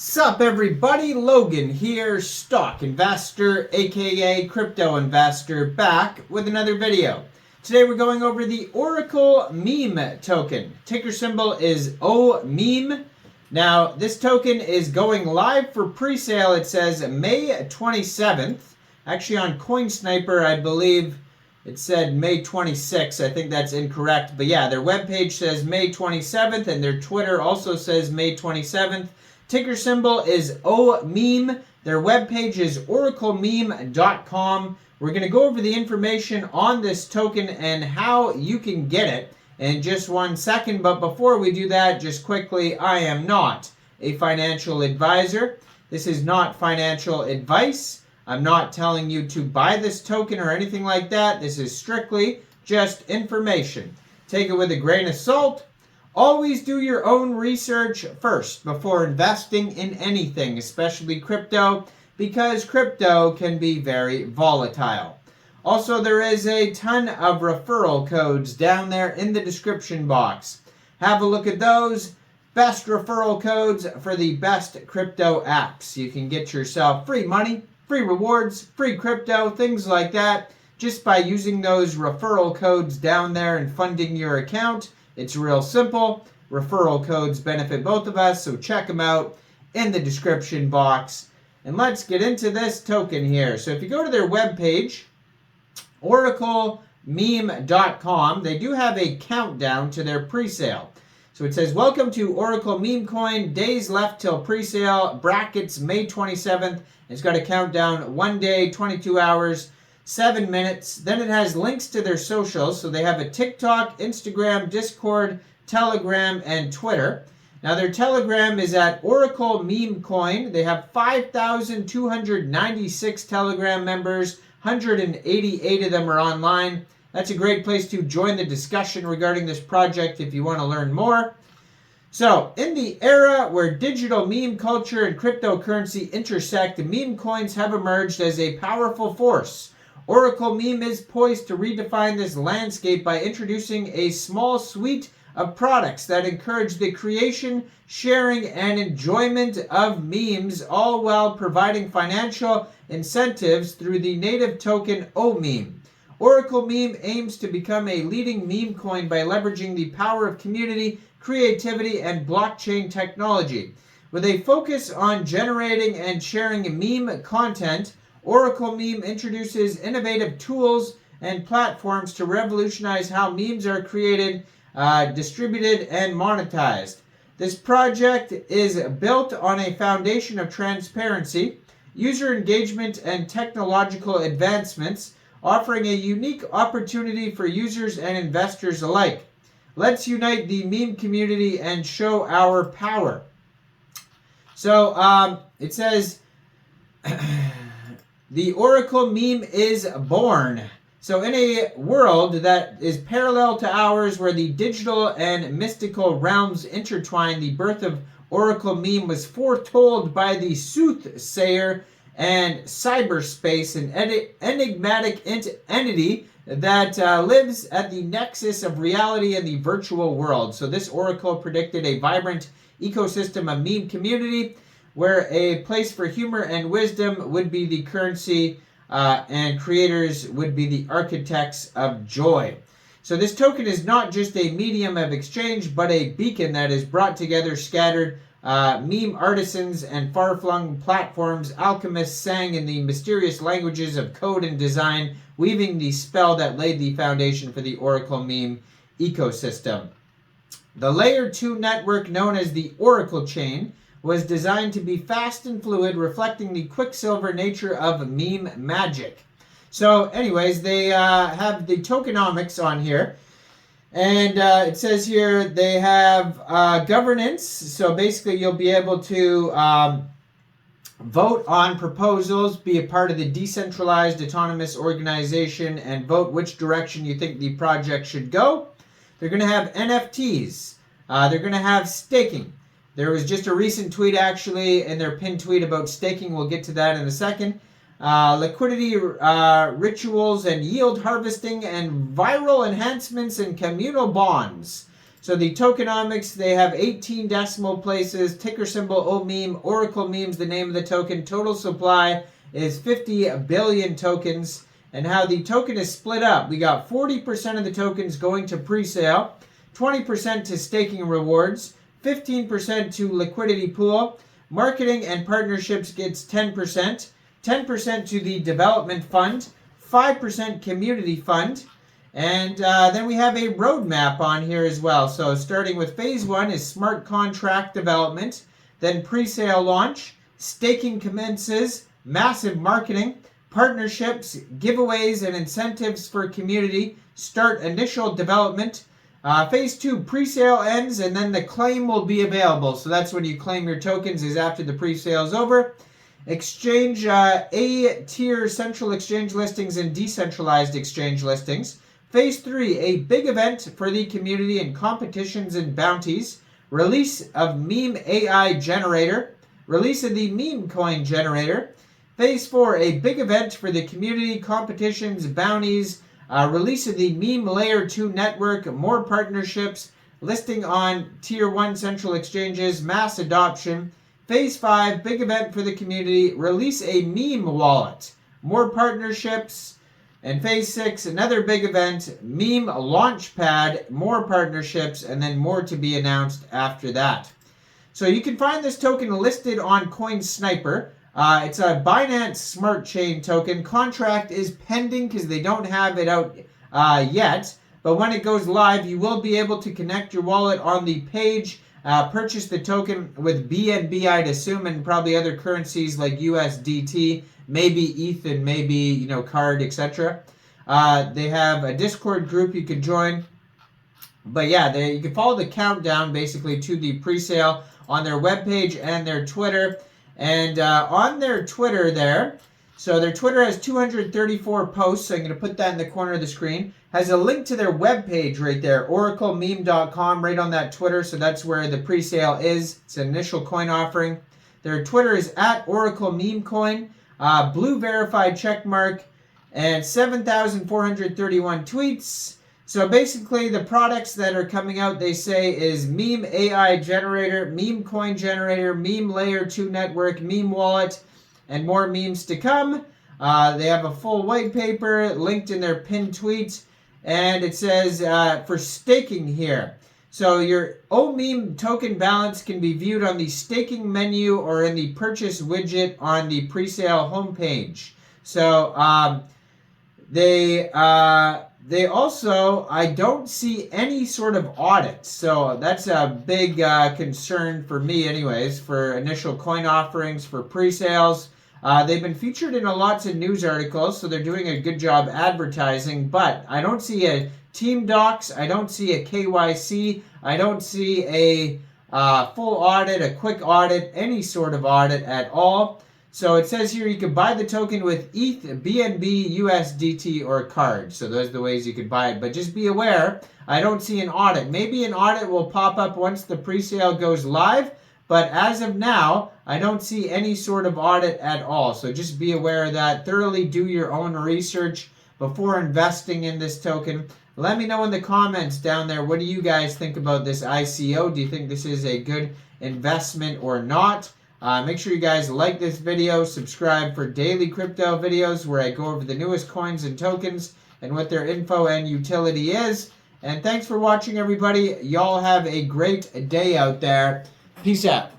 Sup everybody, Logan here, stock investor aka crypto investor, back with another video. Today we're going over the OracleMeme token. Ticker symbol is OMEME. Now this token is going live for pre-sale. It says May 27th. Actually on CoinSniper I believe it said May 26th. I think that's incorrect. But yeah, their webpage says May 27th and their Twitter also says May 27th. Ticker symbol is OMEME. Their webpage is OracleMeme.com. We're going to go over the information on this token and how you can get it in just 1 second. But before we do that, just quickly, I am not a financial advisor. This is not financial advice. I'm not telling you to buy this token or anything like that. This is strictly just information. Take it with a grain of salt. Always do your own research first before investing in anything, especially crypto, because crypto can be very volatile. Also, there is a ton of referral codes down there in the description box. Have a look at those. Best referral codes for the best crypto apps. You can get yourself free money, free rewards, free crypto, things like that, just by using those referral codes down there and funding your account. It's real simple. Referral codes benefit both of us, so check them out in the description box. And let's get into this token here. So if you go to their webpage, OracleMeme.com, they do have a countdown to their pre-sale. So it says, welcome to Oracle Meme Coin, days left till pre-sale, brackets May 27th. It's got a countdown, 1 day, 22 hours, 7 minutes. Then it has links to their socials. So they have a TikTok, Instagram, Discord, Telegram, and Twitter. Now their Telegram is at Oracle Meme Coin. They have 5,296 Telegram members. 188 of them are online. That's a great place to join the discussion regarding this project if you want to learn more. So, in the era where digital meme culture and cryptocurrency intersect, the meme coins have emerged as a powerful force. Oracle Meme is poised to redefine this landscape by introducing a small suite of products that encourage the creation, sharing, and enjoyment of memes, all while providing financial incentives through the native token OMEME. Oracle Meme aims to become a leading meme coin by leveraging the power of community, creativity, and blockchain technology. With a focus on generating and sharing meme content, Oracle Meme introduces innovative tools and platforms to revolutionize how memes are created, distributed, and monetized. This project is built on a foundation of transparency, user engagement, and technological advancements, offering a unique opportunity for users and investors alike. Let's unite the meme community and show our power. So it says, the Oracle Meme is born. So in a world that is parallel to ours, where the digital and mystical realms intertwine, the birth of Oracle Meme was foretold by the soothsayer and cyberspace, an enigmatic entity that lives at the nexus of reality and the virtual world. So this oracle predicted a vibrant ecosystem of meme community, where a place for humor and wisdom would be the currency, and creators would be the architects of joy. So this token is not just a medium of exchange, but a beacon that has brought together scattered meme artisans and far-flung platforms. Alchemists sang in the mysterious languages of code and design, weaving the spell that laid the foundation for the Oracle Meme ecosystem. The Layer 2 network, known as the Oracle Chain, was designed to be fast and fluid, reflecting the quicksilver nature of meme magic. So anyways, they have the tokenomics on here. And it says here they have governance. So basically you'll be able to vote on proposals, be a part of the decentralized autonomous organization, and vote which direction you think the project should go. They're going to have NFTs. They're going to have staking. There was just a recent tweet actually in their pinned tweet about staking. We'll get to that in a second. Liquidity rituals and yield harvesting and viral enhancements and communal bonds. So the tokenomics, they have 18 decimal places, ticker symbol OMEME, OracleMeme is the name of the token. Total supply is 50 billion tokens. And how the token is split up, we got 40% of the tokens going to pre-sale, 20% to staking rewards, 15% to liquidity pool, marketing and partnerships gets 10%, 10% to the development fund, 5% community fund, and then we have a roadmap on here as well. So starting with phase 1 is smart contract development, then pre-sale launch, staking commences, massive marketing, partnerships, giveaways and incentives for community, start initial development. Phase 2 pre-sale ends and then the claim will be available. So that's when you claim your tokens, is after the pre-sale is over. Exchange A-tier central exchange listings and decentralized exchange listings. Phase 3, a big event for the community and competitions and bounties. Release of meme AI generator. Release of the meme coin generator. Phase 4, a big event for the community, competitions, bounties. Release of the meme layer 2 network. More partnerships. Listing on tier 1 central exchanges. Mass adoption. Phase 5, big event for the community. Release a meme wallet. More partnerships. And phase 6, another big event, meme launchpad, more partnerships, and then more to be announced after that. So you can find this token listed on CoinSniper. It's a Binance Smart Chain token. Contract is pending because they don't have it out yet. But when it goes live, you will be able to connect your wallet on the page, purchase the token with BNB, I'd assume, and probably other currencies like USDT. Maybe ETH and maybe, card, etc. They have a Discord group you can join. But yeah, you can follow the countdown basically to the pre-sale on their webpage and their Twitter. And on their Twitter there, so their Twitter has 234 posts. So I'm going to put that in the corner of the screen. Has a link to their webpage right there, oraclememe.com, right on that Twitter. So that's where the pre-sale is. It's an initial coin offering. Their Twitter is at OracleMemeCoin. Blue verified checkmark, and 7,431 tweets. So basically the products that are coming out, they say, is meme AI generator, meme coin generator, meme layer 2 network, meme wallet, and more memes to come. They have a full white paper linked in their pinned tweets, and it says for staking here. So your OMEME token balance can be viewed on the staking menu or in the purchase widget on the pre-sale homepage. So they also, I don't see any sort of audit. So that's a big concern for me anyways, for initial coin offerings, for pre-sales. They've been featured in lots of news articles, so they're doing a good job advertising, but I don't see a team docs, I don't see a KYC, I don't see a full audit, a quick audit, any sort of audit at all. So it says here you can buy the token with ETH, BNB, USDT, or card. So those are the ways you could buy it. But just be aware, I don't see an audit. Maybe an audit will pop up once the pre-sale goes live. But as of now, I don't see any sort of audit at all. So just be aware of that. Thoroughly do your own research before investing in this token. Let me know in the comments down there, what do you guys think about this ICO? Do you think this is a good investment or not? Make sure you guys like this video, subscribe for daily crypto videos where I go over the newest coins and tokens and what their info and utility is. And thanks for watching, everybody. Y'all have a great day out there. Peace out.